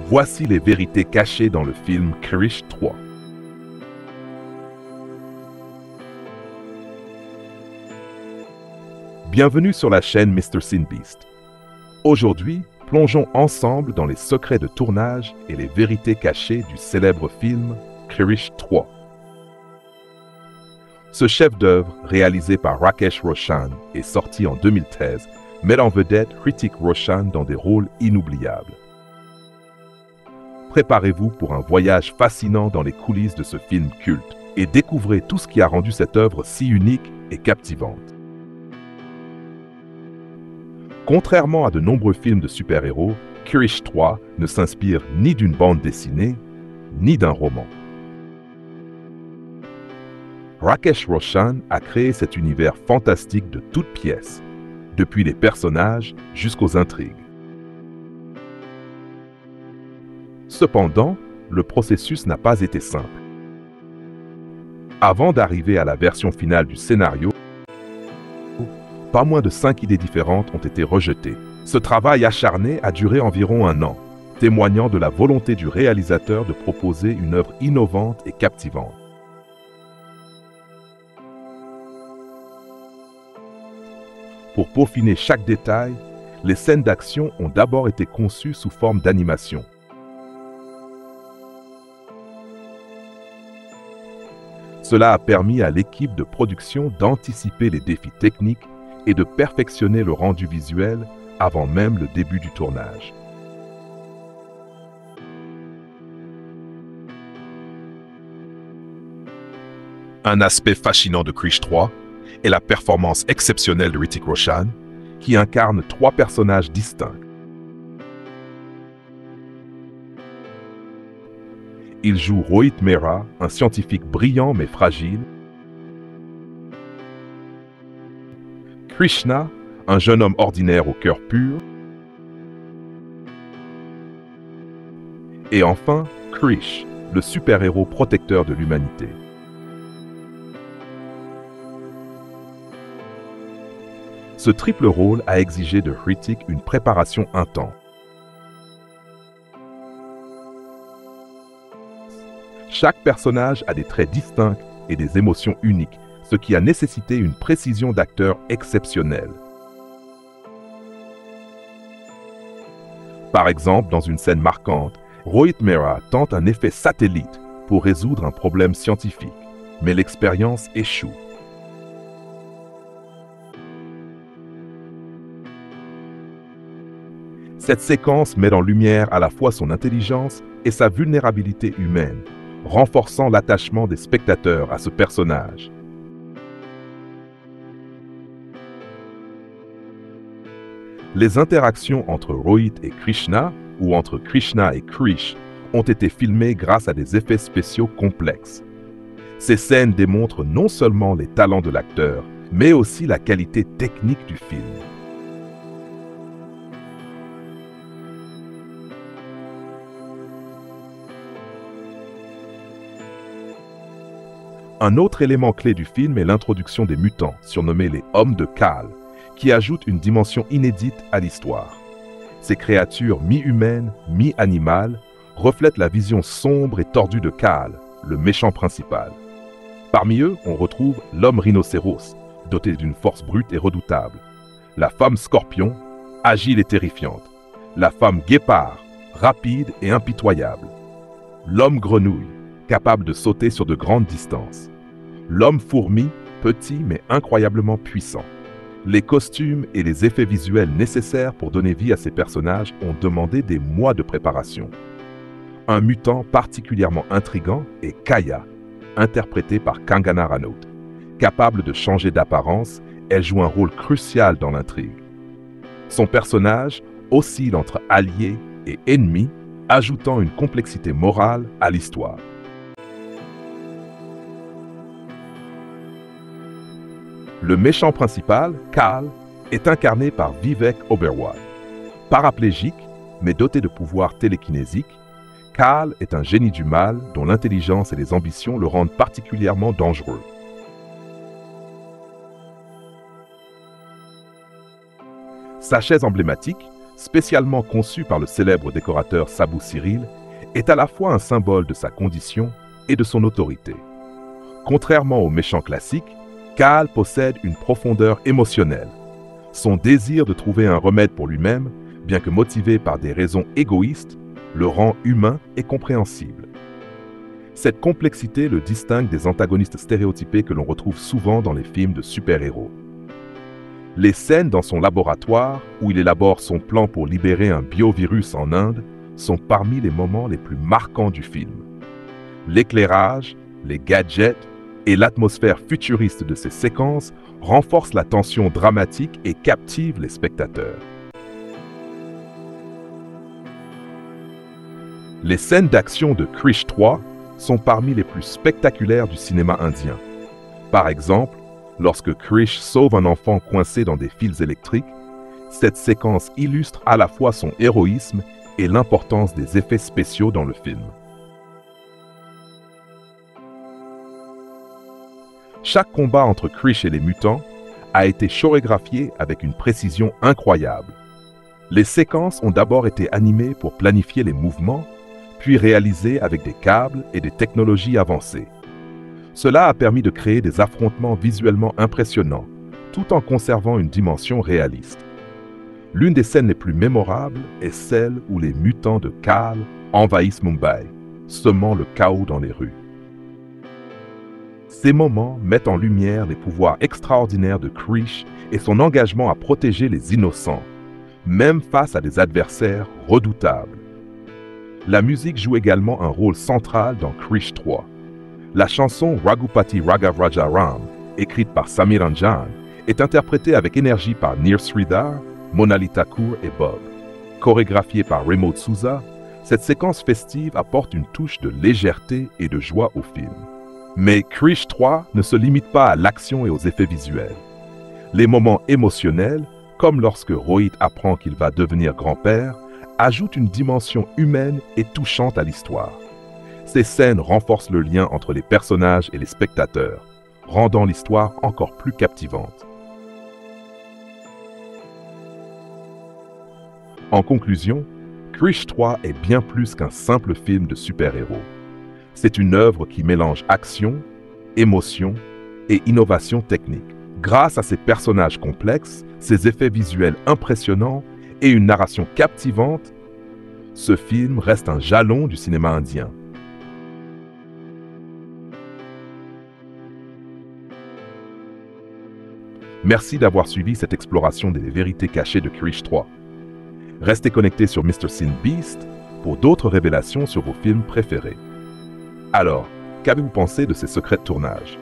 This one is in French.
Voici les vérités cachées dans le film Krish 3. Bienvenue sur la chaîne Mr. Sinbeast. Aujourd'hui, plongeons ensemble dans les secrets de tournage et les vérités cachées du célèbre film Krish 3. Ce chef-d'œuvre, réalisé par Rakesh Roshan et sorti en 2013, met en vedette Hrithik Roshan dans des rôles inoubliables. Préparez-vous pour un voyage fascinant dans les coulisses de ce film culte et découvrez tout ce qui a rendu cette œuvre si unique et captivante. Contrairement à de nombreux films de super-héros, Krish 3 ne s'inspire ni d'une bande dessinée, ni d'un roman. Rakesh Roshan a créé cet univers fantastique de toutes pièces, depuis les personnages jusqu'aux intrigues. Cependant, le processus n'a pas été simple. Avant d'arriver à la version finale du scénario, pas moins de 5 idées différentes ont été rejetées. Ce travail acharné a duré environ 1 an, témoignant de la volonté du réalisateur de proposer une œuvre innovante et captivante. Pour peaufiner chaque détail, les scènes d'action ont d'abord été conçues sous forme d'animation. Cela a permis à l'équipe de production d'anticiper les défis techniques et de perfectionner le rendu visuel avant même le début du tournage. Un aspect fascinant de Krish 3 est la performance exceptionnelle de Hrithik Roshan, qui incarne 3 personnages distincts. Il joue Rohit Mehra, un scientifique brillant mais fragile. Krishna, un jeune homme ordinaire au cœur pur. Et enfin, Krish, le super-héros protecteur de l'humanité. Ce triple rôle a exigé de Hrithik une préparation intense. Chaque personnage a des traits distincts et des émotions uniques, ce qui a nécessité une précision d'acteur exceptionnelle. Par exemple, dans une scène marquante, Rohit Mehra tente un effet satellite pour résoudre un problème scientifique, mais l'expérience échoue. Cette séquence met en lumière à la fois son intelligence et sa vulnérabilité humaine, renforçant l'attachement des spectateurs à ce personnage. Les interactions entre Rohit et Krishna, ou entre Krishna et Krish, ont été filmées grâce à des effets spéciaux complexes. Ces scènes démontrent non seulement les talents de l'acteur, mais aussi la qualité technique du film. Un autre élément clé du film est l'introduction des mutants, surnommés les Hommes de Kal, qui ajoutent une dimension inédite à l'histoire. Ces créatures mi-humaines, mi-animales, reflètent la vision sombre et tordue de Kal, le méchant principal. Parmi eux, on retrouve l'homme rhinocéros, doté d'une force brute et redoutable, la femme scorpion, agile et terrifiante, la femme guépard, rapide et impitoyable, l'homme grenouille, capable de sauter sur de grandes distances. L'homme fourmi, petit mais incroyablement puissant. Les costumes et les effets visuels nécessaires pour donner vie à ces personnages ont demandé des mois de préparation. Un mutant particulièrement intrigant est Kaya, interprétée par Kangana Ranaut. Capable de changer d'apparence, elle joue un rôle crucial dans l'intrigue. Son personnage oscille entre allié et ennemi, ajoutant une complexité morale à l'histoire. Le méchant principal, Kal, est incarné par Vivek Oberoi. Paraplégique, mais doté de pouvoirs télékinésiques, Kal est un génie du mal dont l'intelligence et les ambitions le rendent particulièrement dangereux. Sa chaise emblématique, spécialement conçu par le célèbre décorateur Sabou Cyril, est à la fois un symbole de sa condition et de son autorité. Contrairement aux méchants classiques, Kal possède une profondeur émotionnelle. Son désir de trouver un remède pour lui-même, bien que motivé par des raisons égoïstes, le rend humain et compréhensible. Cette complexité le distingue des antagonistes stéréotypés que l'on retrouve souvent dans les films de super-héros. Les scènes dans son laboratoire, où il élabore son plan pour libérer un biovirus en Inde, sont parmi les moments les plus marquants du film. L'éclairage, les gadgets et l'atmosphère futuriste de ces séquences renforcent la tension dramatique et captivent les spectateurs. Les scènes d'action de Krish 3 sont parmi les plus spectaculaires du cinéma indien. Par exemple, lorsque Krish sauve un enfant coincé dans des fils électriques, cette séquence illustre à la fois son héroïsme et l'importance des effets spéciaux dans le film. Chaque combat entre Krish et les mutants a été chorégraphié avec une précision incroyable. Les séquences ont d'abord été animées pour planifier les mouvements, puis réalisées avec des câbles et des technologies avancées. Cela a permis de créer des affrontements visuellement impressionnants, tout en conservant une dimension réaliste. L'une des scènes les plus mémorables est celle où les mutants de Kal envahissent Mumbai, semant le chaos dans les rues. Ces moments mettent en lumière les pouvoirs extraordinaires de Krish et son engagement à protéger les innocents, même face à des adversaires redoutables. La musique joue également un rôle central dans Krish 3. La chanson Raghupati Raghavrajaram, écrite par Samir Ranjan, est interprétée avec énergie par Nir Sridhar, Monali Thakur et Bob. Chorégraphiée par Remo Souza, cette séquence festive apporte une touche de légèreté et de joie au film. Mais Krish 3 ne se limite pas à l'action et aux effets visuels. Les moments émotionnels, comme lorsque Rohit apprend qu'il va devenir grand-père, ajoutent une dimension humaine et touchante à l'histoire. Ces scènes renforcent le lien entre les personnages et les spectateurs, rendant l'histoire encore plus captivante. En conclusion, Krish 3 est bien plus qu'un simple film de super-héros. C'est une œuvre qui mélange action, émotion et innovation technique. Grâce à ses personnages complexes, ses effets visuels impressionnants et une narration captivante, ce film reste un jalon du cinéma indien. Merci d'avoir suivi cette exploration des vérités cachées de Krish 3. Restez connectés sur Mr. Sin Beast pour d'autres révélations sur vos films préférés. Alors, qu'avez-vous pensé de ces secrets de tournage ?